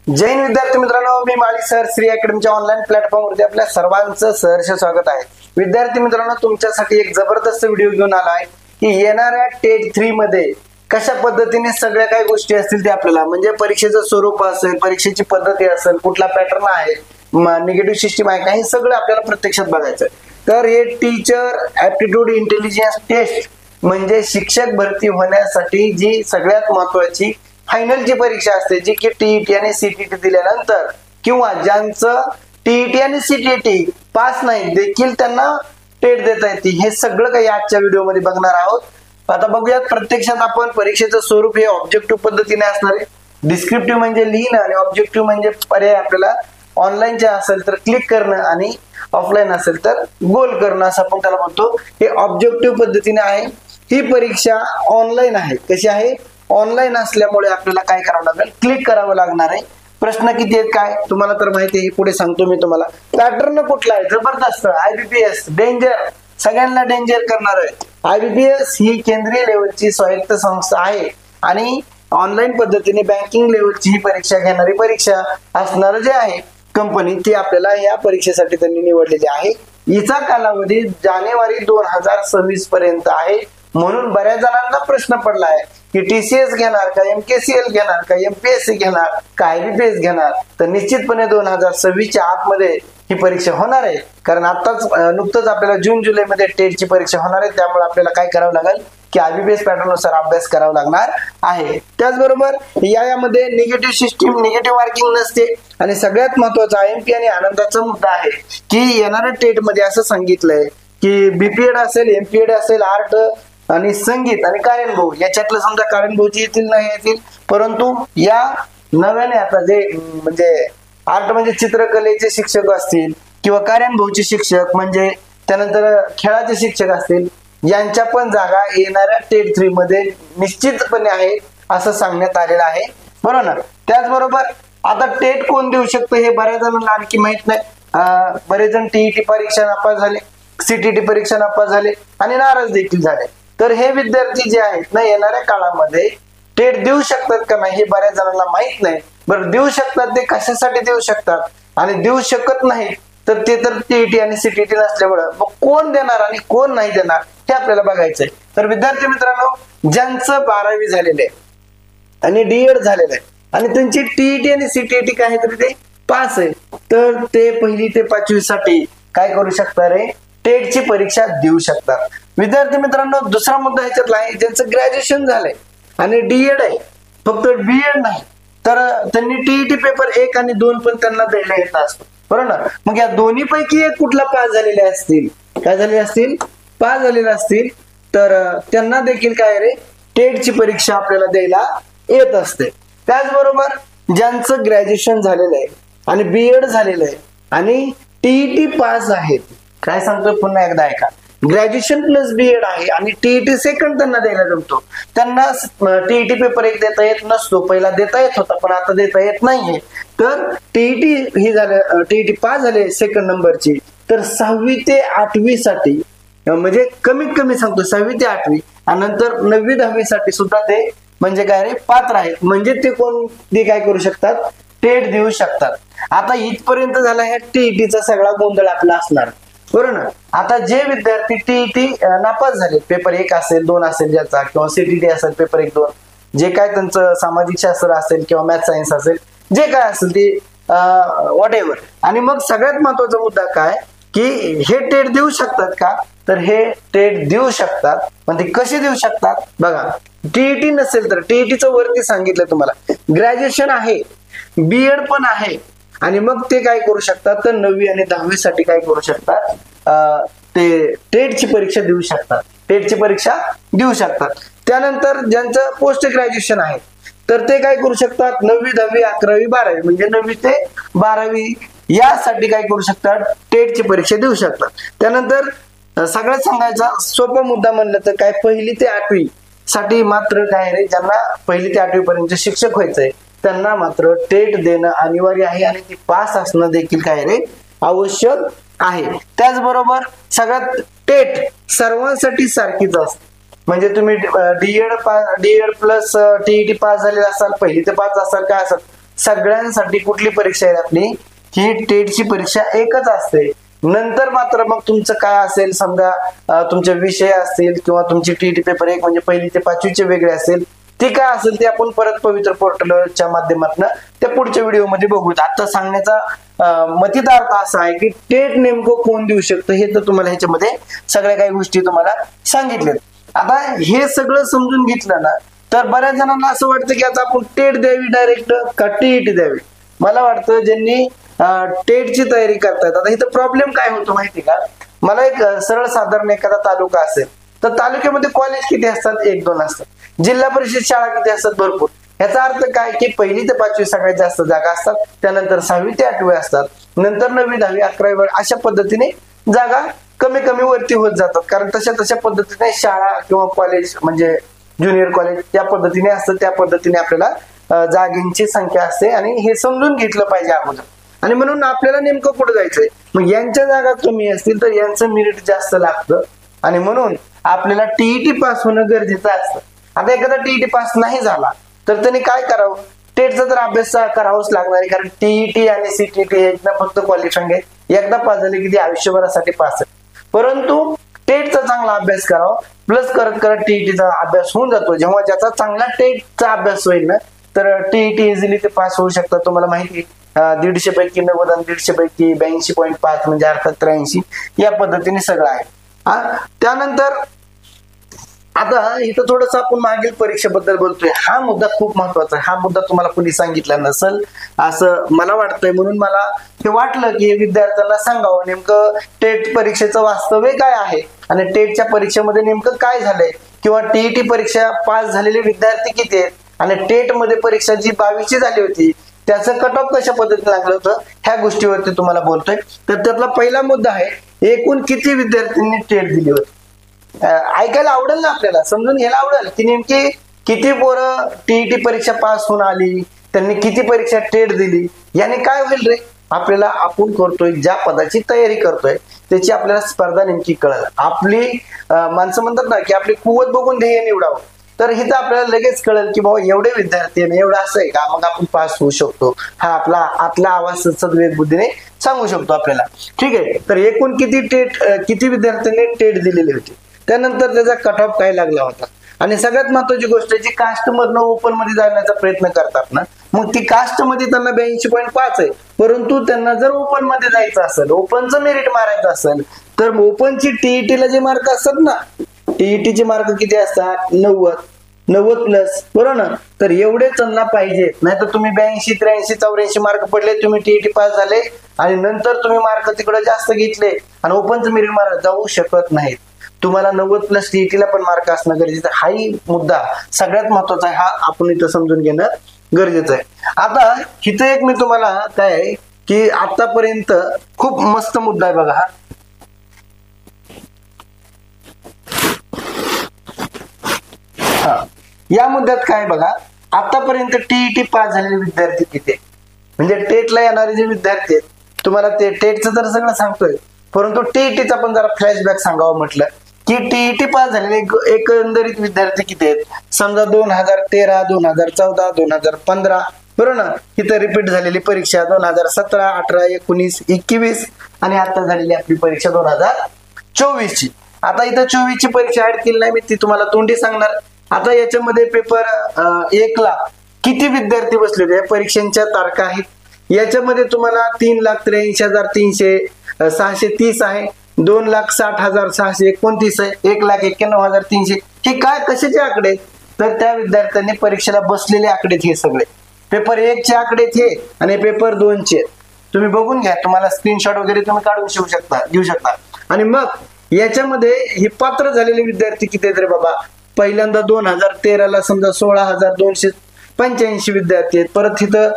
जय हिंद विद्यार्थी मित्रांनो, मी माळी sir Shri अकॅडमीच्या online प्लॅटफॉर्मवरती आपल्या सर्वांचं सहर्ष स्वागत आहे। विद्यार्थी मित्रांनो, तुमच्यासाठी एक जबरदस्त व्हिडिओ घेऊन आला आहे की येणाऱ्या टेट 3 मध्ये कशा पद्धतीने सगळ्या काही गोष्टी असतील ते आपल्याला म्हणजे परीक्षेचं स्वरूप असेल, परीक्षेची पद्धती असेल, कुठला पॅटर्न आहे, निगेटिव्ह सिस्टीम आहे का, हे सगळं आपल्याला प्रत्यक्षात बघायचं आहे। तर हे टीचर ऍप्टिट्यूड इंटेलिजन्स टेस्ट म्हणजे शिक्षक भरती होण्यासाठी जी सगळ्यात महत्त्वाची फायनलची परीक्षा असते, जी की टीईटी आणि सीटीटी दिल्यानंतर किंवा ज्यांचं टीईटी आणि सीटीटी पास नाही देखील त्यांना टेट देता येते। हे सगळं काही आजच्या व्हिडिओमध्ये बघणार आहोत। आता बघूयात प्रत्यक्षात आपण परीक्षेचं स्वरूप हे ऑब्जेक्टिव्ह पद्धतीने असणार आहे। डिस्क्रिप्टिव्ह म्हणजे लिहिणं आणि ऑब्जेक्टिव्ह म्हणजे पर्याय आपल्याला ऑनलाईनचे असेल तर क्लिक करणं आणि ऑफलाईन असेल तर गोल करणं असं आपण त्याला म्हणतो। हे ऑब्जेक्टिव्ह पद्धतीने आहे। ही परीक्षा ऑनलाईन आहे। कशी आहे? ऑनलाईन असल्यामुळे आपल्याला काय करावं लागेल, क्लिक करावं लागणार आहे। प्रश्न किती आहेत काय तुम्हाला तर माहिती आहे, पुढे सांगतो मी तुम्हाला। पॅटर्न कुठला आहे? जबरदस्त आयबीपीएस, डेंजर, सगळ्यांना डेंजर करणार आहे। आयबीपीएस ही केंद्रीय लेवलची स्वायत्त संस्था आहे आणि ऑनलाईन पद्धतीने बँकिंग लेवलची ही परीक्षा घेणारी परीक्षा असणार जे आहे कंपनी, ती आपल्याला या परीक्षेसाठी त्यांनी निवडलेली आहे। हिचा कालावधी जानेवारी 2026 पर्यंत आहे। म्हणून बऱ्याच जणांना प्रश्न पडला आहे की टीसीएस घेणार का, एमकेसीएल घेणार का, एमपीएससी घेणार का, आयबीपीएस घेणार। तर निश्चितपणे 2026च्या आतमध्ये ही परीक्षा होणार आहे, कारण आताच नुकतंच आपल्याला जून जुलै मध्ये टेटची परीक्षा होणार आहे। त्यामुळे आपल्याला काय करावं लागेल की आयबीपीएस पॅटर्न नुसार अभ्यास करावा लागणार आहे। त्याचबरोबर यामध्ये निगेटिव्ह सिस्टीम, निगेटिव्ह मार्किंग नसते आणि सगळ्यात महत्वाचा आयएमपी आणि आनंदाचा मुद्दा आहे की येणाऱ्या टेट मध्ये असं सांगितलंय की बीपीएड असेल, एमपीएड असेल, आर्ट आणि संगीत आणि कार्यानुभव याच्यातलं समजा कार्यानुभवची येतील नाही येतील, परंतु या नव्याने आता जे म्हणजे आर्ट म्हणजे चित्रकलेचे शिक्षक असतील किंवा कार्यानुभवचे शिक्षक म्हणजे त्यानंतर खेळाचे शिक्षक असतील, यांच्या पण जागा येणाऱ्या टेट 3 मध्ये निश्चितपणे आहे असं सांगण्यात आलेलं आहे, बरोबर ना। त्याचबरोबर आता टेट कोण देऊ शकतं हे बऱ्याच जणांना आणखी माहित नाही। बरेच जण टीईटी परीक्षा नापास झाले, सीटीटी परीक्षा नापास झाले आणि नाराज देखील झाले। तर हे विद्यार्थी जे आहेत ना, येणाऱ्या काळामध्ये टेट देऊ शकतात का नाही हे बऱ्याच जणांना माहित नाही। बरं, देऊ शकतात ते कशासाठी देऊ शकतात आणि देऊ शकत नाही तर ते तर टीईटी आणि सीटीटी नसल्यामुळे मग कोण देणार आणि कोण नाही देणार हे आपल्याला बघायचंय। तर विद्यार्थी मित्रांनो, ज्यांचं 12वी झालेलं आहे आणि डीएड झालेलं आहे आणि त्यांची टीईटी आणि सीटीटी काय तरी ते पास आहे, तर ते 1ली ते 5वी साठी काय करू शकतात रे, टेटची परीक्षा देऊ शकतात। विद्यार्थी मित्रांनो, दुसरा मुद्दा ह्याच्यातला आहे ज्यांचं ग्रॅज्युएशन झालंय आणि डीएड आहे, फक्त बीएड नाही, तर त्यांनी टीईटी पेपर 1 आणि 2 पण त्यांना द्यायला येत असतो, बरोबर ना। मग या दोन्ही पैकी एक कुठला पास झालेले असतील, काय झालेले असतील, पास झालेले असतील, तर त्यांना देखील काय रे टेटची परीक्षा आपल्याला द्यायला येत असते। त्याचबरोबर ज्यांचं ग्रॅज्युएशन झालेलं आहे आणि बीएड झालेलं आहे आणि टीईटी पास आहेत, काय सांगतोय पुन्हा एकदा ऐका, ग्रॅज्युएशन प्लस बीएड आहे आणि टीईटी सेकंड त्यांना द्यायला जमतो, त्यांना टीईटी पेपर 1 देता येत नसतो, पहिला देता येत होता पण आता देता येत नाहीये। तर टीईटी ही झालं, टीईटी पास झाले सेकंड नंबरची, तर 6वी ते 8वी साठी म्हणजे कमीत कमी सांगतो 6वी ते 8वी आणि नंतर 9वी 10वी साठी सुद्धा ते म्हणजे काय रे पात्र आहेत, म्हणजे ते कोण ते काय करू शकतात, टेट देऊ शकतात। आता इथपर्यंत झाला ह्या टीईटीचा सगळा गोंधळ आपला असणार, बरोबर ना। आता जे विद्यार्थी टीईटी नापास झाले, पेपर 1 असेल, 2 असेल ज्याचा, किंवा सीटीटी असेल पेपर 1 2, जे काय त्यांचं सामाजिक शास्त्र असेल किंवा मॅथ सायन्स असेल, जे काय असेल ते व्हॉट एव्हर। आणि मग सगळ्यात महत्वाचा मुद्दा काय की हे टेट देऊ शकतात का, तर हे टेट देऊ शकतात। पण ते कसे देऊ शकतात बघा, टीईटी नसेल तर टीईटीचं वरती सांगितलं तुम्हाला, ग्रॅज्युएशन आहे, बीएड पण आहे आणि मग ते काय करू शकतात तर 9वी आणि 10वी साठी काय करू शकतात, ते टेटची परीक्षा देऊ शकतात, टेटची परीक्षा देऊ शकतात। त्यानंतर ज्यांचं पोस्ट ग्रॅज्युएशन आहे तर ते काय करू शकतात, 9वी 10वी 11वी 12वी म्हणजे 9वी ते 12वी यासाठी काय करू शकतात, टेटची परीक्षा देऊ शकतात। त्यानंतर सगळ्यात सांगायचा सोपा मुद्दा म्हणलं तर काय, 1ली ते 8वी साठी मात्र काय रे, ज्यांना 1ली ते 8वी पर्यंत शिक्षक व्हायचंय त्यांना मात्र टेट देणं अनिवार्य आहे आणि ती पास असणं देखील काय रे आवश्यक आहे। त्याचबरोबर सगळ्यात टेट सर्वांसाठी सारखीच असते, म्हणजे तुम्ही डीएड प्लस टीईटी पास झालेला असाल, 1ली ते 5 असाल, काय असाल, सगळ्यांसाठी कुठली परीक्षा आहे आपली, ही टेटची परीक्षा एकच असते. नंतर मात्र मग तुमचं काय असेल, समजा तुमचे विषय असतील किंवा तुमची टीईटी पेपर 1 म्हणजे 1ली ते 5वीचे वेगळे असेल, ते काय असेल ते आपण परत पवित्र पोर्टलच्या माध्यमातून त्या पुढच्या व्हिडिओमध्ये बघूत. आता सांगण्याचा मतितार्थ असा आहे की टेट नेमकं कोण देऊ शकतं हे तर तुम्हाला ह्याच्यामध्ये सगळ्या काही गोष्टी तुम्हाला सांगितल्यात. आता हे सगळं समजून घेतलं ना तर बऱ्याच जणांना असं वाटतं की आता आपण टेट द्यावी डायरेक्ट का टीईटी द्यावी. मला वाटतं ज्यांनी टेटची तयारी करतात, आता इथं प्रॉब्लेम काय होतो माहिती का, मला एक सरळ साधारण एखादा तालुका असेल तर तालुक्यामध्ये कॉलेज किती असतात, 1-2 असतात. जिल्हा परिषद शाळा किती असतात, भरपूर. याचा अर्थ काय की 1ली ते 5वी सगळ्यात जास्त जागा असतात, त्यानंतर 6वी ते 8वी असतात, नंतर 9वी 10वी 11वी अशा पद्धतीने जागा कमी कमी वरती होत जातात. कारण तशा पद्धतीने शाळा किंवा कॉलेज म्हणजे ज्युनियर कॉलेज त्या पद्धतीने असतं, त्या पद्धतीने आपल्याला जागेंची संख्या असते आणि हे समजून घेतलं पाहिजे अगोदर. आणि म्हणून आपल्याला नेमकं कुठं जायचंय, मग यांच्या जागा कमी असतील तर यांचं मेरिट जास्त लागतं आणि म्हणून आपल्याला टीईटी पास होणं गरजेचं असतं. आता एखादा टीईटी पास नाही झाला तर त्यांनी काय करावं, टेटचा तर अभ्यास करावाच लागणार आहे. कारण टीईटी आणि सीटीटी हे फक्त क्वालिफाईंग आहे, एकदा पास झाले की ते आयुष्यभरासाठी पास आहे. परंतु टेटचा चांगला अभ्यास करावा, प्लस करत करत टीईटीचा अभ्यास होऊन जातो. जेव्हा ज्याचा चांगला टेटचा अभ्यास होईल ना तर टीईटी इझिली ते पास होऊ शकतात. तुम्हाला माहिती 150 पैकी 90 आणि 150 पैकी 82.5 म्हणजे अर्थात 83 या पद्धतीने सगळं आहे. त्यानंतर आता इथं थोडस आपण मागील परीक्षेबद्दल बोलतोय. हा मुद्दा खूप महत्वाचा आहे. हा मुद्दा तुम्हाला कुणी सांगितला नसल असं मला वाटतंय, म्हणून मला हे वाटलं की विद्यार्थ्यांना सांगावं नेमकं टेट परीक्षेचं वास्तव्य काय आहे आणि टेटच्या परीक्षेमध्ये नेमकं काय झालंय, किंवा टीईटी परीक्षा पास झालेले विद्यार्थी किती आहेत आणि टेट मध्ये परीक्षा जी 22ची झाली होती त्याचं कट ऑफ कशा पद्धतीने लागलं होतं, ह्या गोष्टीवरती तुम्हाला बोलतोय. तर त्यातला पहिला मुद्दा आहे, एकूण किती विद्यार्थ्यांनी टेट दिली होती. ऐकायला आवडेल ना, आपल्याला समजून घ्यायला आवडेल की नेमकी किती पोरं टीईटी परीक्षा पास होऊन आली, त्यांनी किती परीक्षा टेट दिली. याने काय होईल रे, आपल्याला आपण करतोय ज्या पदाची तयारी करतोय त्याची आपल्याला स्पर्धा नेमकी कळेल. आपली माणसं म्हणतात ना की आपली कुवत बघून ध्येय निवडावं, तर इथं आपल्याला लगेच कळेल की बाबा एवढे विद्यार्थी एवढं असं आहे का, मग आपण पास होऊ शकतो. हा आपला आतला आवाज सद्विवेक बुद्धीने सांगू शकतो आपल्याला. ठीक आहे, तर एकूण किती विद्यार्थ्यांनी टेट दिलेली होती, त्यानंतर त्याचा कट ऑफ काय लागला होता, आणि सगळ्यात महत्वाची गोष्ट जी कास्ट मधनं ओपन मध्ये जाण्याचा प्रयत्न करतात ना, मग ती कास्ट मध्ये त्यांना 82.5 आहे. परंतु त्यांना जर ओपन मध्ये जायचं असेल, ओपनचं मेरिट मारायचं असेल, तर ओपनची टीईटीला जे मार्क असतात ना, टीईटीचे मार्क किती असतात, 90 प्लस, बरोबर ना. तर एवढे त्यांना पाहिजेत, नाही तर तुम्ही 82, 83, 84 मार्क पडले, तुम्ही टीईटी पास झाले आणि नंतर तुम्ही मार्क तिकडे जास्त घेतले आणि ओपनचं मेरिट मार्क जाऊ शकत नाहीत. तुम्हाला 90 प्लस टीईटीला पण मार्क असणं गरजेचं. हाही मुद्दा सगळ्यात महत्वाचा आहे, हा आपण इथं समजून घेणं गरजेचं आहे. आता इथं एक मी तुम्हाला काय की आतापर्यंत खूप मस्त मुद्दा आहे बघा हा. या मुद्द्यात काय बघा, आतापर्यंत टीईटी पास झालेले विद्यार्थी किती, म्हणजे टेटला येणारे जे विद्यार्थी आहेत, तुम्हाला ते टेटचं तर सगळं सांगतोय, परंतु टीईटीचा पण जरा फ्लॅशबॅक सांगावं म्हटलं की टीईटी पास झालेले एकंदरीत विद्यार्थी किती आहेत. समजा 2013, 2014, 2015, बरोबर ना. इथं रिपीट झालेली परीक्षा 2017, 18, 19, 21 आणि आता झालेली आपली परीक्षा 2024 ची. आता इथं 24 ची परीक्षा ऍड केली नाही मी, ती तुम्हाला तोंडी सांगणार. आता याच्यामध्ये पेपर 1 ला किती विद्यार्थी बसले होते, परीक्षांच्या तारखा आहेत. याच्यामध्ये तुम्हाला 3,83,630 आहे, 2,60,629 आहे, 1,91,300. हे काय कशाचे आकडे, तर त्या विद्यार्थ्यांनी परीक्षेला बसलेले आकडे हे सगळे. पेपर 1 चे आकडे हे आणि पेपर 2 चे तुम्ही बघून घ्या, तुम्हाला स्क्रीनशॉट वगैरे तुम्ही काढून घेऊ शकता. आणि मग याच्यामध्ये हे पात्र झालेले विद्यार्थी किती आहेत रे बाबा. पहिल्यांदा 2013 ला समजा 16,285 विद्यार्थी आहेत. परत इथं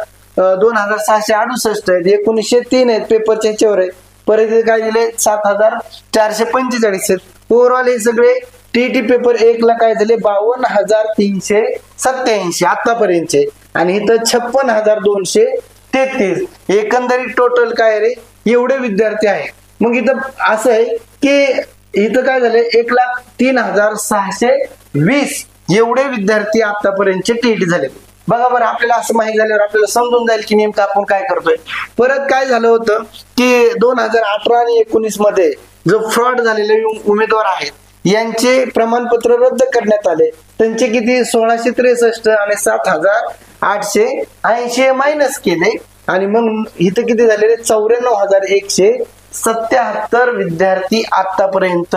2,668 आहेत, 1903 आहेत, पेपरच्या ह्याच्यावर आहे. परत काय दिले 7,445 आहेत. ओव्हरऑल हे सगळे टीईटी पेपर 1 ला काय झाले 52,387 आतापर्यंतचे, आणि इथं 56,233. एकंदरीत टोटल काय रे, एवढे विद्यार्थी आहे. मग इथं असं आहे की इथं काय झालंय 1,03,620 एवढे विद्यार्थी आतापर्यंतचे टीईटी झाले. बघा बरं, आपल्याला असं माहिती झाल्यावर आपल्याला समजून जाईल की नेमकं आपण काय करतोय. परत काय झालं होतं की 2018 आणि 19 मध्ये जो फ्रॉड झालेले उमेदवार आहेत यांचे प्रमाणपत्र रद्द करण्यात आले. त्यांचे किती 1663 आणि 7880 मायनस केले आणि मग इथं किती झालेले 94,177 विद्यार्थी आतापर्यंत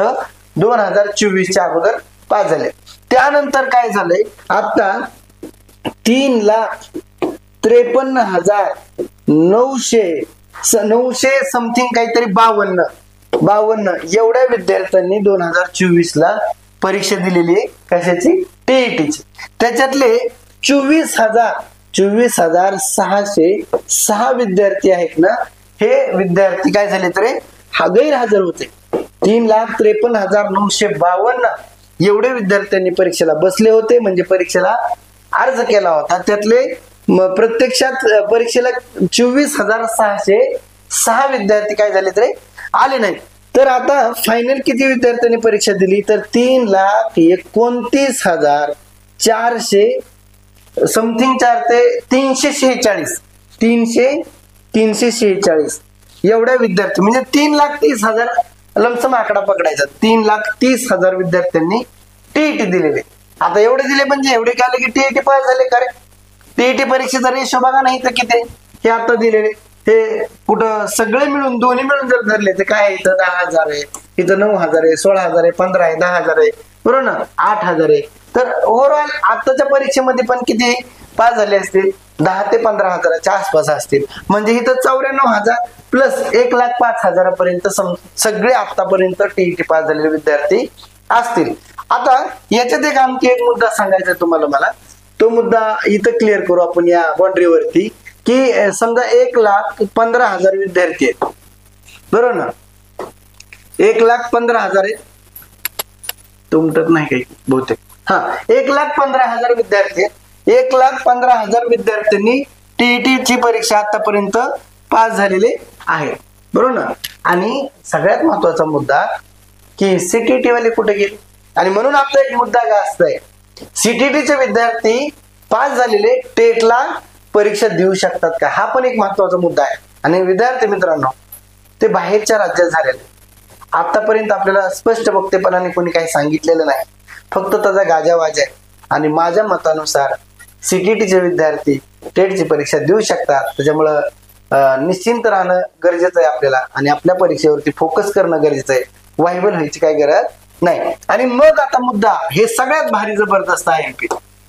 2024च्या अगोदर पास झाले. त्यानंतर काय झालंय, आता 3,53,900 समथिंग काहीतरी 52 एवढ्या विद्यार्थ्यांनी 2024 ला परीक्षा दिलेली आहे. कशाची? टीईटीची. त्याच्यातले 24,606 विद्यार्थी आहेत ना, हे विद्यार्थी काय झाले तर गैरहजर होते. 3,53,952 एवढे विद्यार्थ्यांनी परीक्षेला बसले होते, म्हणजे परीक्षेला अर्ज केला होता. त्यातले प्रत्यक्षात परीक्षेला 24,606 विद्यार्थी काय झाले तर आले नाहीत. तर आता फायनल किती विद्यार्थ्यांनी परीक्षा दिली तर 3,29,400 समथिंग 346 एवढ्या विद्यार्थी, म्हणजे 3,30,000 लमसम आकडा पकडायचा. 3,30,000 विद्यार्थ्यांनी टीईटी दिलेले. आता एवढे दिले म्हणजे एवढे काय आले की टीईटी पास झाले. का रे, टीईटी परीक्षेचा रेशो बघा नाही तर किती हे आता दिलेले. हे कुठं सगळे मिळून दोन्ही मिळून जर धरले तर काय, इथं 10,000 आहे, इथं 9,000 आहे, 16,000 आहे, 15 आहे, 10,000 आहे, बरोबर ना, 8,000 आहे. तर ओव्हरऑल आताच्या परीक्षेमध्ये पण किती पास झाले असतील, 10 ते 15,000च्या आसपास असतील. म्हणजे इथं 94,000 प्लस 1,05,000 पर्यंत सगळे आतापर्यंत टीईटी पास झालेले विद्यार्थी असतील. आता याच्यात आणखी एक मुद्दा सांगायचा तुम्हाला मला, तो मुद्दा इथं क्लिअर करू आपण या बाउंड्रीवरती की समजा 1,15,000 विद्यार्थी आहेत, बरोबर ना, 1,15,000 आहेत, तुमच्यात नाही काही बहुतेक, 1,15,000 विद्यार्थी आहेत. 1,15,000 विद्यार्थ्यांनी टीईटीची परीक्षा आतापर्यंत पास झालेले आहेत, बरोबर ना. आणि सगळ्यात महत्वाचा मुद्दा की सीटीटी वाले कुठे गेले, आणि म्हणून आपला एक मुद्दा काय असतंय, सीटीटीचे विद्यार्थी पास झालेले टेटला परीक्षा देऊ शकतात का, हा पण एक महत्वाचा मुद्दा आहे. आणि विद्यार्थी मित्रांनो, ते बाहेरच्या राज्यात झालेले आतापर्यंत आपल्याला स्पष्ट वक्तेपणाने कोणी काही सांगितलेलं नाही, फक्त त्याचा गाजावाजा आहे. आणि माझ्या मतानुसार सीटीटीचे विद्यार्थी टेटची परीक्षा देऊ शकतात. त्याच्यामुळं निश्चिंत राहणं गरजेचं आहे आपल्याला, आणि आपल्या परीक्षेवरती फोकस करणं गरजेचं आहे. वाहिबल व्हायची काही गरज नाही. आणि मग आता मुद्दा हे सगळ्यात भारी जबरदस्त आहे,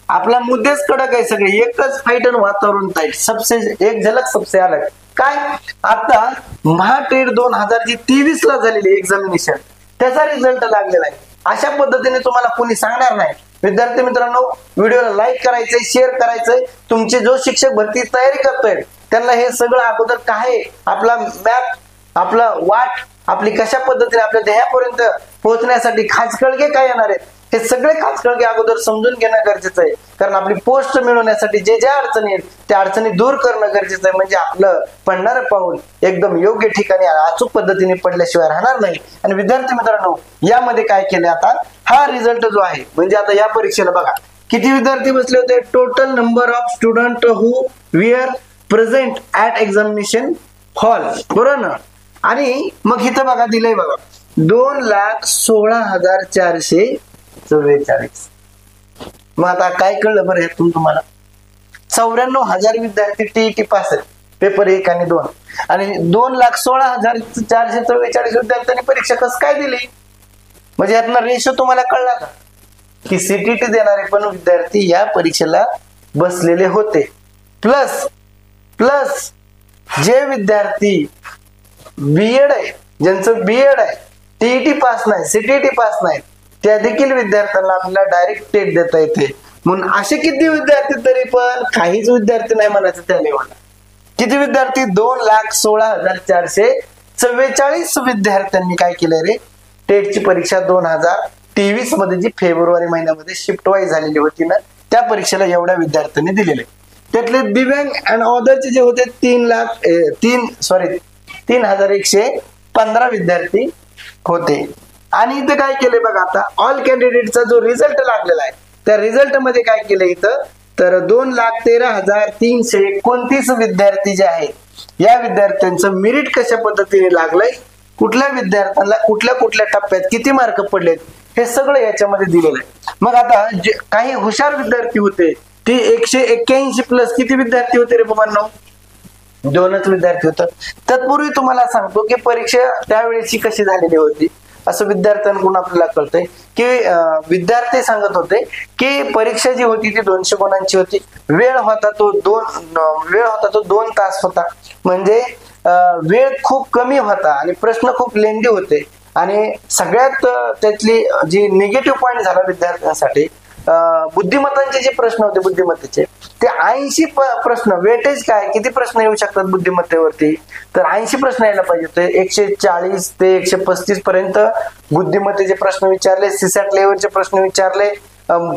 आपला मुद्देच कडक आहे सगळे, एकच फाईट आणि वातावरण टाईट, सबसे एक झलक सबसे अलग. काय, आता महाटेट 2023 ला झालेली एक्झामिनेशन त्याचा रिझल्ट लागलेला आहे. अशा पद्धतीने तुम्हाला कोणी सांगणार नाही. विद्यार्थी मित्रांनो, व्हिडिओला लाईक करायचंय, शेअर करायचंय. तुमचे जो शिक्षक भरती तयारी करतोय त्यांना हे सगळं अगोदर काय, आपला मॅप, आपला वाट, आपली कशा पद्धतीने आपल्या ध्येयापर्यंत पोहोचण्यासाठी खाचखळगे काय येणार आहेत, हे सगळे खाचखळगे अगोदर समजून घेणं गरजेचं आहे. कारण आपली पोस्ट मिळवण्यासाठी जे ज्या अडचणी आहेत त्या अडचणी दूर करणं गरजेचं आहे. म्हणजे आपलं पडणारं पाऊल एकदम योग्य ठिकाणी अचूक पद्धतीने पडल्याशिवाय राहणार नाही. आणि विद्यार्थी मित्रांनो, यामध्ये काय केलं, आता हा रिझल्ट जो आहे, म्हणजे आता या परीक्षेला बघा किती विद्यार्थी बसले होते, total number of student who wear present at examination hall, बरोबर ना. आणि मग इथं बघा दिलंय बघा 2,16,444. मग आता काय कळलं बरं यातून तुम्हाला, 94,000 विद्यार्थी टीईटी पास आहेत, पेपर 1 आणि 2, आणि 2,16,444 विद्यार्थ्यांनी परीक्षा कसं काय दिली. म्हणजे यातला रेशो तुम्हाला कळला का, की सीटीटी देणारे पण विद्यार्थी या परीक्षेला बसलेले होते. प्लस जे विद्यार्थी बीएड आहे, ज्यांचं बीएड आहे, टीईटी पास नाही, सीटीटी पास नाही, त्या देखील विद्यार्थ्यांना आपल्याला डायरेक्ट टेट देता येते. म्हणून असे किती विद्यार्थी, तरी पण काहीच विद्यार्थी नाही म्हणायचं त्या लेवलला. किती विद्यार्थी, 2,16,444 विद्यार्थ्यांनी काय केलंय रे, टेटची परीक्षा 2023 मध्ये जी फेब्रुवारी महिन्यामध्ये शिफ्ट वाईज झालेली होती ना, त्या परीक्षेला एवढ्या विद्यार्थ्यांनी दिलेले. त्यातले दिव्यांग आणि अदरचे जे होते 3,115 विद्यार्थी होते. आणि इथं काय केलंय बघा, आता ऑल कॅन्डिडेटचा जो रिझल्ट लागलेला आहे त्या रिझल्ट मध्ये काय केलंय, इथं तर 2,13,329 विद्यार्थी जे आहेत या विद्यार्थ्यांचं मेरिट कशा पद्धतीने लागलंय, कुठल्या विद्यार्थ्यांना कुठल्या कुठल्या टप्प्यात किती मार्क पडलेत, हे सगळं याच्यामध्ये दिलेलं आहे. मग आता जे काही हुशार विद्यार्थी होते ते 181 प्लस किती विद्यार्थी होते रे बाबांनो, 2च विद्यार्थी होतं. तत्पूर्वी तुम्हाला सांगतो की परीक्षा त्यावेळेची कशी झालेली होती असं विद्यार्थ्यांकडून आपल्याला कळतंय की विद्यार्थी सांगत होते की परीक्षा जी होती ती 200 गुणांची होती. वेळ होता तो 2 तास होता. म्हणजे वेळ खूप कमी होता आणि प्रश्न खूप लेंदी होते. आणि सगळ्यात त्यातली जी निगेटिव्ह पॉईंट झाला विद्यार्थ्यांसाठी, बुद्धिमत्तांचे जे प्रश्न होते बुद्धिमत्तेचे ते 80 प्रश्न, वेटेज काय किती प्रश्न येऊ शकतात बुद्धिमत्तेवरती, तर 80 प्रश्न यायला पाहिजे होते. 140 ते 135 पर्यंत बुद्धिमत्तेचे प्रश्न विचारले, सीसॅट लेवलचे प्रश्न विचारले,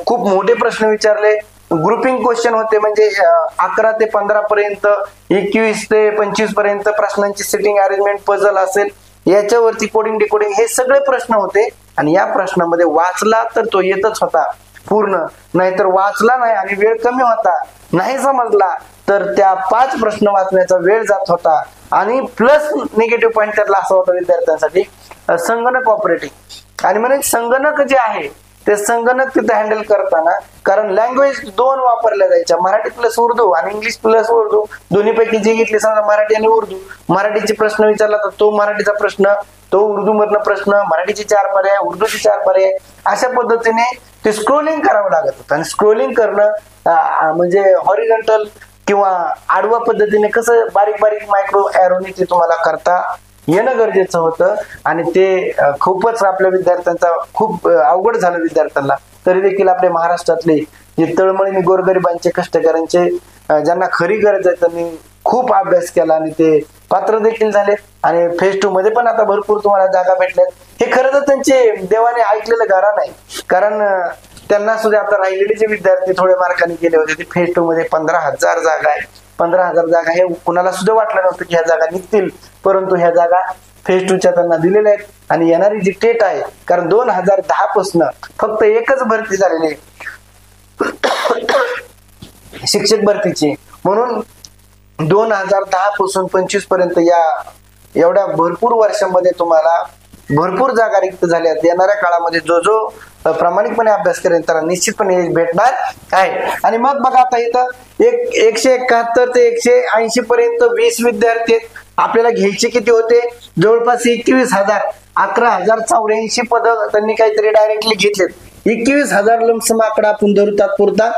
खूप मोठे प्रश्न विचारले. ग्रुपिंग क्वेश्चन होते, म्हणजे 11 ते 15 पर्यंत, 21 ते 25 पर्यंत प्रश्नांची सिटिंग अरेंजमेंट, पझल असेल, याच्यावरती कोडिंग डिकोडिंग, हे सगळे प्रश्न होते. आणि या प्रश्नामध्ये वाचला तर तो येतच होता पूर्ण, नाहीतर वाचला नाही आणि वेळ कमी होता, नाही समजला तर त्या 5 प्रश्न वाचण्याचा वेळ जात होता. आणि प्लस निगेटिव्ह पॉईंट त्यातला असा होता विद्यार्थ्यांसाठी, संगणक ऑपरेटिंग. आणि म्हणजे संगणक जे आहे ते संगणक तिथे हँडल करताना, कारण लँग्वेज 2 वापरल्या जायच्या, मराठी प्लस उर्दू आणि इंग्लिश प्लस उर्दू, दोन्हीपैकी जे घेतले समजा मराठी आणि उर्दू. मराठीचे प्रश्न विचारला तर तो मराठीचा प्रश्न, तो उर्दू मधनं प्रश्न, मराठीचे 4 पर्याय, उर्दूचे 4 पर्याय, अशा पद्धतीने ते स्क्रोलिंग करावं लागत होतं. आणि स्क्रोलिंग करणं म्हणजे हॉरिझॉन्टल किंवा आडवा पद्धतीने कसं बारीक बारीक मायक्रो एरोनी ते तुम्हाला करता येणं गरजेचं होतं. आणि ते खूपच आपल्या विद्यार्थ्यांचा खूप अवघड झालं विद्यार्थ्यांना. तरी देखील आपल्या महाराष्ट्रातले जे तळमळीने गोरगरिबांचे, कष्टकऱ्यांचे, ज्यांना खरी गरज आहे त्यांनी खूप अभ्यास केला आणि ते पात्र देखील झाले. आणि फेज 2 मध्ये पण आता भरपूर तुम्हाला जागा भेटल्यात. हे खरं तर त्यांचे देवाने ऐकलेलं घरा नाही, कारण त्यांना सुद्धा आता राहिलेले जे विद्यार्थी थोडे मार्काने गेले होते ते फेज 2 मध्ये 15,000 जागा आहे. 15,000 जागा हे कुणाला सुद्धा वाटलं नव्हतं की ह्या जागा निघतील, परंतु ह्या जागा फेज 2च्या त्यांना दिलेल्या आहेत. आणि येणारी जी टेट आहे, कारण 2010 पासून फक्त एकच भरती झालेली आहे शिक्षक भरतीची, म्हणून 2010 पासून 25 पर्यंत या एवढ्या भरपूर वर्षांमध्ये तुम्हाला भरपूर जागा रिक्त झाल्या. येणाऱ्या काळामध्ये जो प्रामाणिकपणे अभ्यास करेल त्याला निश्चितपणे भेटणार आहे. आणि मग बघा आता इथं 171 ते 180 पर्यंत 20 विद्यार्थी आपल्याला घ्यायचे किती होते, जवळपास 21,000, 11,084 पद त्यांनी काहीतरी डायरेक्टली घेतलेत. 21,000 लमसम आकडा आपण धरू तात्पुरता.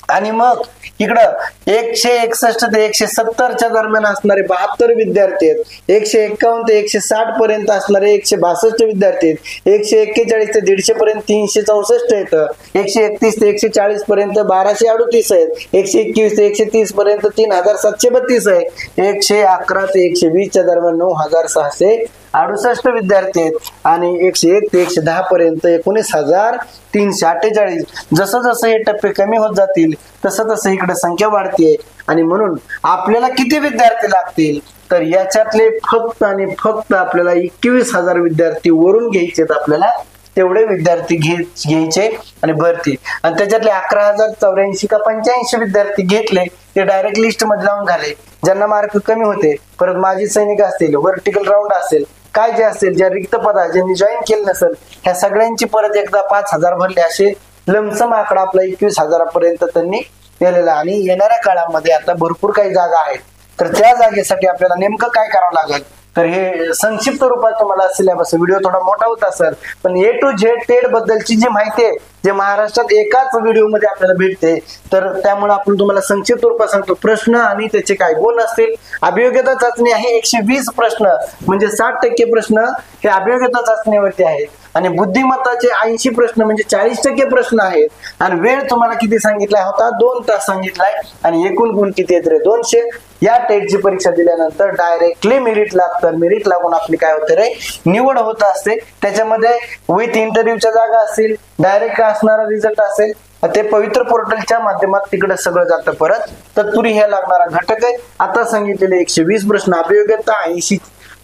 आणि मग इकडं 161 ते 170च्या दरम्यान असणारे 72 विद्यार्थी आहेत, 151 ते 160 पर्यंत असणारे 162 विद्यार्थी आहेत, 141 ते 150 पर्यंत 364 आहेत, 131 ते 140 पर्यंत 1238 आहेत, 121 ते 130 पर्यंत 3732 आहे, 111 ते 120च्या दरम्यान 9668 विद्यार्थी आहेत, आणि 101 ते 110 पर्यंत 19,348. जसं जसं हे टप्पे कमी होत जातील तसं तसं इकडे संख्या वाढते. आणि म्हणून आपल्याला किती विद्यार्थी लागतील, तर याच्यातले फक्त आणि फक्त आपल्याला 21,000 विद्यार्थी वरून घ्यायचे, आपल्याला तेवढे विद्यार्थी घ्यायचे आणि भरती. आणि त्याच्यातले 11,084 का 85 विद्यार्थी घेतले ते डायरेक्ट लिस्ट मध्ये लावून झाले. ज्यांना मार्क कमी होते, परत माजी सैनिक असतील, व्हर्टिकल राऊंड असेल, काय जे असेल, ज्या रिक्त पदा ज्यांनी जॉईन केलं नसेल, ह्या सगळ्यांची परत एकदा 5,000 भरले, असे लमसम आकडा आपला 21,000 पर्यंत त्यांनी नेलेला. आणि येणाऱ्या काळामध्ये आता भरपूर काही जागा आहेत, तर त्या जागेसाठी आपल्याला नेमकं काय करावं लागेल, तर हे संक्षिप्त रूपात तुम्हाला सिलेबस, व्हिडिओ थोडा मोठा होता सर, पण A to Z टेट बद्दलची जी माहिती आहे जे महाराष्ट्रात एकाच व्हिडिओ मध्ये आपल्याला भेटते, तर त्यामुळे आपण तुम्हाला संक्षिप्त रूपात सांगतो. प्रश्न आणि त्याचे काय गुण असतील. अभियोग्यता चाचणी आहे 120 प्रश्न, म्हणजे 60% प्रश्न हे अभियोग्यता चाचणीवरती आहेत. आणि बुद्धिमत्ताचे 80 प्रश्न म्हणजे 40% प्रश्न आहेत. आणि वेळ तुम्हाला किती सांगितलाय होता, 2 तास सांगितलाय. आणि एकूण गुण किती आहेत रे, 200. या टेटची परीक्षा दिल्यानंतर डायरेक्टली मेरिट लागतं. मेरिट लागून आपली काय होते रे, निवड होत असते. त्याच्यामध्ये विथ इंटरव्ह्यूच्या जागा असतील, डायरेक्ट असणारा रिझल्ट असेल, ते पवित्र पोर्टलच्या माध्यमात तिकडे सगळं जातं. परत तत्पुरी हे लागणारा घटक आहे. आता सांगितलेले 120 प्रश्न अभियोग्यता, 80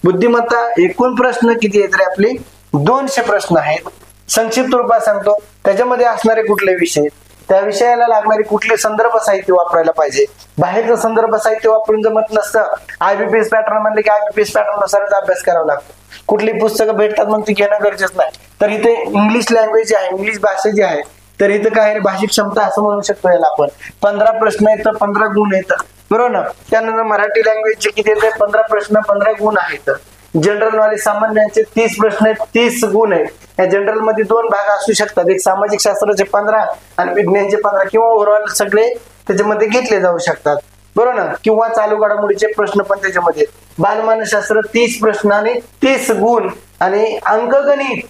बुद्धिमत्ता, एकूण प्रश्न किती आहेत रे आपले, 200 प्रश्न आहेत. संक्षिप्त रूपात सांगतो, त्याच्यामध्ये असणारे कुठले विषय, त्या विषयाला लागणारी कुठली संदर्भ साहित्य वापरायला पाहिजे. बाहेरचं संदर्भ साहित्य वापरून जमत नसतं. IBPS पॅटर्न म्हणले की IBPS पॅटर्न नुसारच अभ्यास करावा लागतो. कुठली पुस्तकं भेटतात म्हणून ती घेणं गरजेचं नाही. तर इथे इंग्लिश लँग्वेज आहे, इंग्लिश भाषा जी आहे, तर इथं काय आहे, भाषिक क्षमता असं म्हणू शकतो याला आपण. 15 प्रश्न येतं, 15 गुण येतं, बरोबर ना. त्यानंतर मराठी लँग्वेजचे किती येते, 15 प्रश्न 15 गुण आहेत. जनरल नॉलेज सामान्यांचे 30 प्रश्न आहेत, 30 गुण आहेत. या जनरल मध्ये 2 भाग असू शकतात, एक सामाजिक शास्त्राचे 15 आणि विज्ञानचे 15, किंवा ओव्हरऑल सगळे त्याच्यामध्ये घेतले जाऊ शकतात, बरोबर ना. किंवा चालू घडामोडीचे प्रश्न पण त्याच्यामध्ये. बालमानसशास्त्र 30 प्रश्न आणि 30 गुण, आणि अंकगणित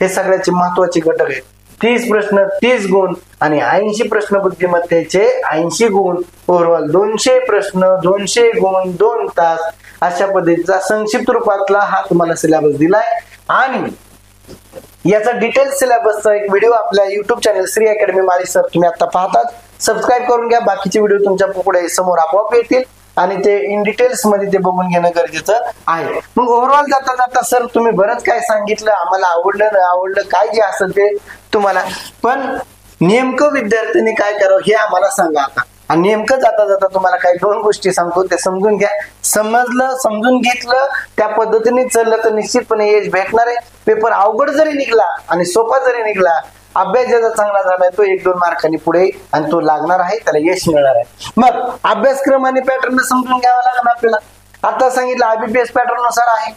हे सगळ्याचे महत्वाचे घटक आहेत. 30 प्रश्न 30 गुण आणि 80 प्रश्न बुद्धिमत्तेचे 80 गुण. ओव्हरऑल 200 प्रश्न 200 गुण 2 तास. अशा पद्धतीचा संक्षिप्त रूपातला हा तुम्हाला सिलेबस दिलाय. आणि याचा डिटेल सिलेबसचा एक व्हिडिओ आपल्या युट्यूब चॅनल श्री अकॅडमी माळी सर तुम्ही आता पाहतात. सबस्क्राईब करून घ्या. बाकीचे व्हिडिओ तुमच्या पुढे समोर आपोआप येतील आणि ते इन डिटेल्स मध्ये ते बघून घेणं गरजेचं आहे. मग ओव्हरऑल जाता जाता सर तुम्ही बरंच काय सांगितलं, आम्हाला आवडलं नाही आवडलं काय जे असेल ते तुम्हाला, पण नेमकं विद्यार्थ्यांनी काय करावं हे आम्हाला सांगा आता. आणि नेमकं जाता जाता तुम्हाला काही 2 गोष्टी सांगतो, ते समजून घ्या. समजलं, समजून घेतलं, त्या पद्धतीने चाललं तर निश्चितपणे यश भेटणार आहे. पेपर अवघड जरी निघला आणि सोपा जरी निघला, अभ्यास ज्याचा चांगला झालाय तो 1-2 मार्कांनी पुढे आणि तो लागणार आहे, त्याला यश मिळणार आहे. मग अभ्यासक्रम आणि पॅटर्न समजून घ्यावा लागणार आपल्याला. आता सांगितलं IBPS पॅटर्न नुसार आहे,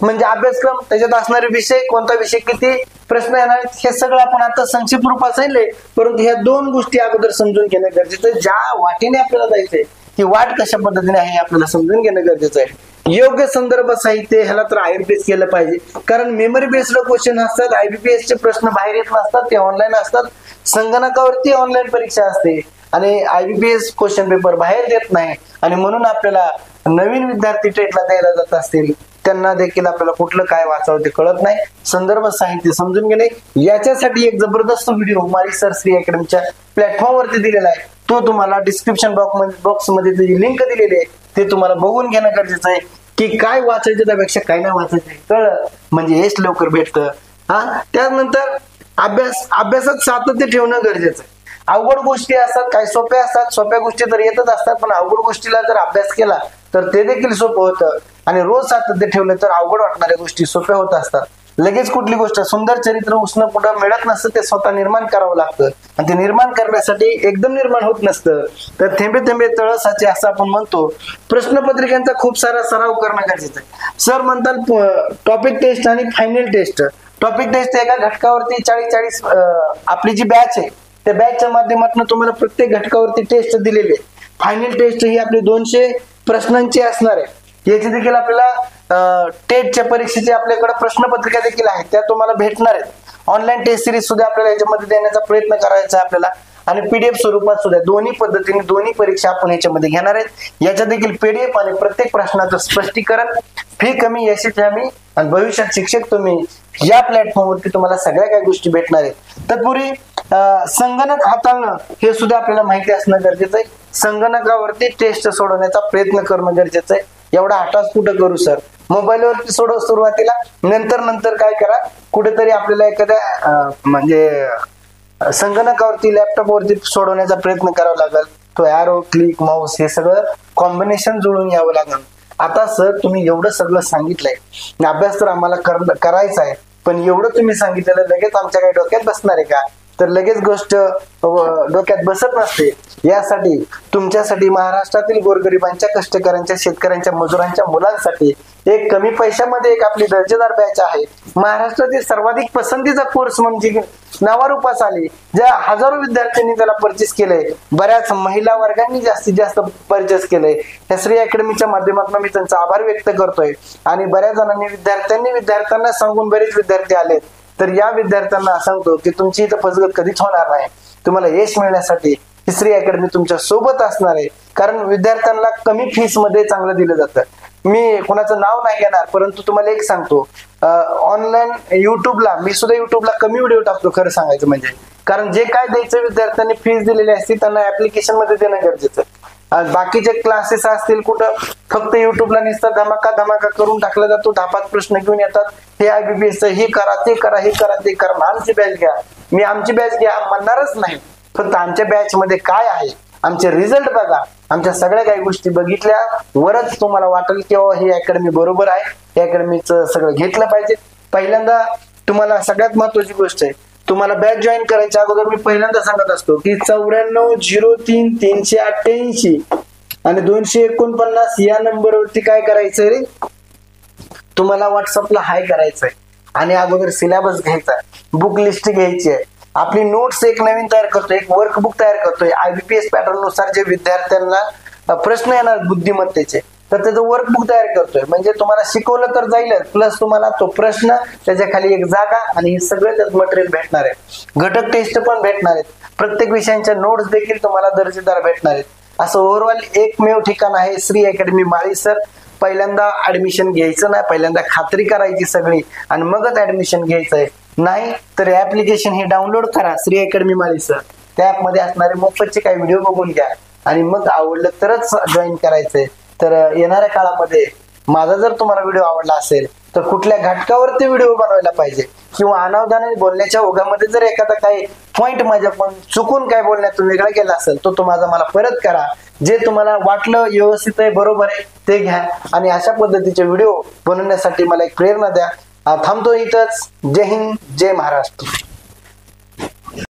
म्हणजे अभ्यासक्रम, त्याच्यात असणारे विषय, कोणता विषय किती प्रश्न येणार हे सगळं आपण आता संक्षिप्त रूपात सांगितले. परंतु ह्या 2 गोष्टी अगोदर समजून घेणं गरजेचं आहे. ज्या वाटेने आपल्याला जायचंय ती वाट कशा पद्धतीने आहे आपल्याला समजून घेणं गरजेचं आहे. योग्य संदर्भ साहित्य ह्याला तर IBPS केलं पाहिजे, कारण मेमरी बेस्ड क्वेश्चन असतात. IBPS चे प्रश्न बाहेर येत नसतात, ते ऑनलाईन असतात. संगणकावरती ऑनलाईन परीक्षा असते आणि IBPS क्वेश्चन पेपर बाहेर देत नाही. आणि म्हणून आपल्याला नवीन विद्यार्थी टेटला द्यायला जात असतील त्यांना देखील आपल्याला कुठलं काय वाचावं ते कळत नाही. संदर्भ साहित्य समजून घेणे याच्यासाठी एक जबरदस्त व्हिडिओ माळी सर श्री अकॅडमीच्या प्लॅटफॉर्म वरती दिलेला आहे. तो तुम्हाला डिस्क्रिप्शन बॉक्स मध्ये त्याची लिंक दिलेली आहे, ते तुम्हाला बघून घेणं गरजेचं आहे. की काय वाचायचं त्यापेक्षा काय नाही वाचायचं कळलं म्हणजे हेच लवकर भेटतं. त्यानंतर अभ्यासात सातत्य ठेवणं गरजेचं आहे. अवघड गोष्टी असतात, काही सोप्या असतात, सोप्या गोष्टी तर येतच असतात, पण अवघड गोष्टीला जर अभ्यास केला तर ते देखील सोपं होतं. आणि रोज सातत्य ठेवलं तर अवघड वाटणाऱ्या गोष्टी सोप्या होत असतात. लगेच कुठली गोष्ट सुंदर चरित्र उसणं कुठं मिळत नसतं, ते स्वतः निर्माण करावं लागतं. आणि ते निर्माण करण्यासाठी एकदम निर्माण होत नसतं, तर थेंबे थेंबे तळ साचे असं आपण म्हणतो. प्रश्नपत्रिकांचा खूप सारा सराव करणं गरजेचं आहे. सर म्हणतात टॉपिक टेस्ट आणि फायनल टेस्ट. टॉपिक टेस्ट एका घटकावरती 40 आपली जी बॅच आहे त्या बॅचच्या माध्यमातून तुम्हाला प्रत्येक घटकावरती टेस्ट दिलेली आहे. फायनल टेस्ट ही आपली 200 प्रश्नांची असणार आहे. याची देखील आपल्याला टेटच्या परीक्षेची आपल्याकडे प्रश्नपत्रिका देखील आहेत, त्या तुम्हाला भेटणार आहेत. ऑनलाईन टेस्ट सिरीज सुद्धा आपल्याला याच्यामध्ये देण्याचा प्रयत्न करायचा आहे आपल्याला, आणि PDF स्वरूपात सुद्धा दोन्ही पद्धतीने दोन्ही परीक्षा आपण याच्यामध्ये घेणार आहेत. याच्या देखील PDF आणि प्रत्येक प्रश्नाचं स्पष्टीकरण, फी कमी, यशस्वी हमी आणि भविष्यात शिक्षक तुम्ही, या प्लॅटफॉर्मवरती तुम्हाला सगळ्या काही गोष्टी भेटणार आहेत. तत्पूर्वी संगणक हाताळणं हे सुद्धा आपल्याला माहिती असणं गरजेचं आहे. संगणकावरती टेस्ट सोडवण्याचा प्रयत्न करणं गरजेचं आहे. एवढा हठास कुठं करू सर, मोबाईलवरती सोडव सुरुवातीला, नंतर काय करा, कुठेतरी आपल्याला एखाद्या म्हणजे संगणकावरती लॅपटॉपवरती सोडवण्याचा प्रयत्न करावा लागेल. तो ॲरो, क्लिक, माऊस हे सगळं कॉम्बिनेशन जुळून यावं लागेल. आता सर तुम्ही एवढं सगळं सांगितलंय, अभ्यास तर आम्हाला करायचा आहे, पण एवढं तुम्ही सांगितलेलं लगेच आमच्या काही डोक्यात बसणार आहे का? तर लगेच गोष्ट डोक्यात बसत नसते. यासाठी तुमच्यासाठी, महाराष्ट्रातील गोरगरिबांच्या, कष्टकऱ्यांच्या, शेतकऱ्यांच्या, मजुरांच्या मुलांसाठी एक कमी पैशामध्ये एक आपली दर्जेदार बॅच आहे. महाराष्ट्रातील सर्वाधिक पसंतीचा कोर्स म्हणजे नावारूपास आली, ज्या हजारो विद्यार्थ्यांनी त्याला परचेस केलंय, बऱ्याच महिला वर्गांनी जास्तीत जास्त परचेस केलंय. या श्री अकॅडमीच्या माध्यमातून मी त्यांचा आभार व्यक्त करतोय. आणि बऱ्याच जणांनी विद्यार्थ्यांना सांगून बरेच विद्यार्थी आलेत. तर या विद्यार्थ्यांना सांगतो की तुमची इथं फसगत कधीच होणार नाही. तुम्हाला यश मिळण्यासाठी श्री अकॅडमी तुमच्या सोबत असणार आहे. कारण विद्यार्थ्यांना कमी फीस मध्ये चांगलं दिलं जातं. मी कोणाचं नाव नाही घेणार, परंतु तुम्हाला एक सांगतो, ऑनलाईन युट्यूबला, मी सुद्धा युट्यूबला कमी व्हिडिओ टाकतो खरं सांगायचं म्हणजे. कारण जे काय द्यायचं विद्यार्थ्यांनी फीस दिलेली असते त्यांना ऍप्लिकेशन मध्ये देणं गरजेचं. बाकीचे क्लासेस असतील कुठं फक्त युट्यूबला नुसतं धमाका करून टाकला जातो. 10-5 प्रश्न घेऊन येतात, हे IBPS हे करा, ते करा, हे करा, ते करा, आमची बॅच घ्या. मी आमची बॅच घ्या म्हणणारच नाही. फक्त आमच्या बॅच मध्ये काय आहे, आमचे रिझल्ट बघा, आमच्या सगळ्या काही गोष्टी बघितल्या वरच तुम्हाला वाटेल की ही अकॅडमी बरोबर आहे, या अकॅडमीचं सगळं घेतलं पाहिजे. पहिल्यांदा तुम्हाला सगळ्यात महत्वाची गोष्ट आहे, तुम्हाला बॅच जॉईन करायच्या अगोदर मी पहिल्यांदा सांगत असतो की 9403 388 आणि 249 या नंबरवरती काय करायचंय रे, तुम्हाला व्हॉट्सअपला हाय करायचंय आणि अगोदर सिलेबस घ्यायचा, बुक लिस्ट घ्यायची आहे, आपली नोट्स एक नवीन तयार करतोय, एक वर्कबुक तयार करतोय. IBPS पॅटर्न नुसार जे विद्यार्थ्यांना प्रश्न येणार बुद्धिमत्तेचे, तर त्याचं वर्कबुक तयार करतोय. म्हणजे तुम्हाला शिकवलं तर जाईल, प्लस तुम्हाला तो प्रश्न, त्याच्या खाली एक जागा आणि हे सगळं त्यात मटेरियल भेटणार आहे. घटक टेस्ट पण भेटणार आहेत, प्रत्येक विषयांच्या नोट्स देखील तुम्हाला दर्जेदार भेटणार आहेत. असं ओव्हरऑल एकमेव ठिकाण आहे श्री अकॅडमी माळीसर. पहिल्यांदा ऍडमिशन घ्यायचं नाही, पहिल्यांदा खात्री करायची सगळी आणि मगच ऍडमिशन घ्यायचंय. नाही तर ऍप्लिकेशन हे डाउनलोड करा श्री अकॅडमी माळीसर, त्या ऍपमध्ये असणारे मोफतचे काही व्हिडिओ बघून घ्या आणि मग आवडलं तरच जॉईन करायचंय. तर येणाऱ्या काळामध्ये माझा जर तुम्हाला व्हिडिओ आवडला असेल तर कुठल्या घटकावरती व्हिडिओ बनवायला पाहिजे किंवा अनावधानाने बोलण्याच्या ओघामध्ये जर एखादा काही पॉइंट माझ्या पण चुकून काय बोलण्यातून वेगळा गेला असेल तो तुम्हाला मला परत करा. जे तुम्हाला वाटलं व्यवस्थित आहे, बरोबर आहे ते घ्या आणि अशा पद्धतीचे व्हिडिओ बनवण्यासाठी मला एक प्रेरणा द्या. थांबतो इथंच. जय हिंद, जय महाराष्ट्र.